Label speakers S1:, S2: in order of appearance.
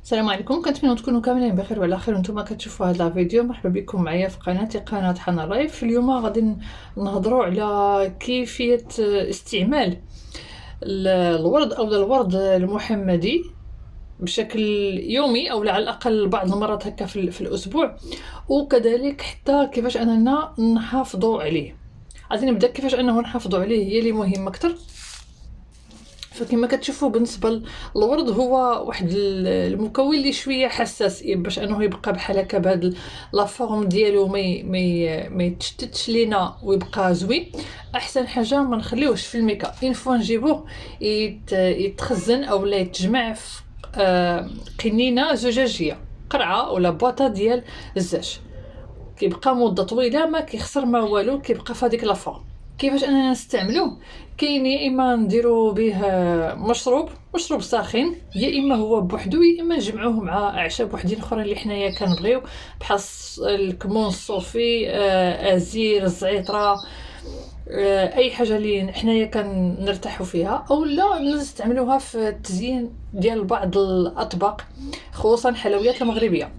S1: السلام عليكم، كنتمنى تكونوا كاملين بخير وعلى خير وانتم كتشوفوا هذا الفيديو. مرحبا بكم معايا في قناتي قناه حنا لايف. اليوم غادي نهضروا على كيفيه استعمال الورد او الورد المحمدي بشكل يومي او على الاقل بعض المرات هكا في الاسبوع، وكذلك حتى كيفاش اننا نحافظوا عليه. غادي نبدا كيفاش انه نحافظوا عليه، هي اللي مهمه اكثر. فكما كتشوفوا بالنسبه للورد هو واحد المكون اللي شويه حساس باش انه يبقى بحال هكا بهاد لا فورم ديالو ما يتشتتش لينا ويبقى زوين. احسن حاجه ما نخليوهش في الميكا، اين فوا نجيبوه يتخزن او لا يتجمع في قنينه زجاجيه، قرعه ولا بواطه ديال الزاج، كيبقى مده طويله ما كيخسر ما والو، كيبقى في هذيك لا فورم. كيفاش اننا نستعملوه؟ كاين يا اما نديرو به مشروب ساخن، يا اما هو بوحدو، يا اما نجمعوه مع اعشاب وحدين اخرين اللي حنايا كنبغيو، بحال الكمون الصوفي، ازير، الزعتره، اي حاجه اللي حنايا كنرتاحوا فيها، او لا نستعملوها في التزيين ديال بعض الاطباق خصوصا الحلويات المغربيه.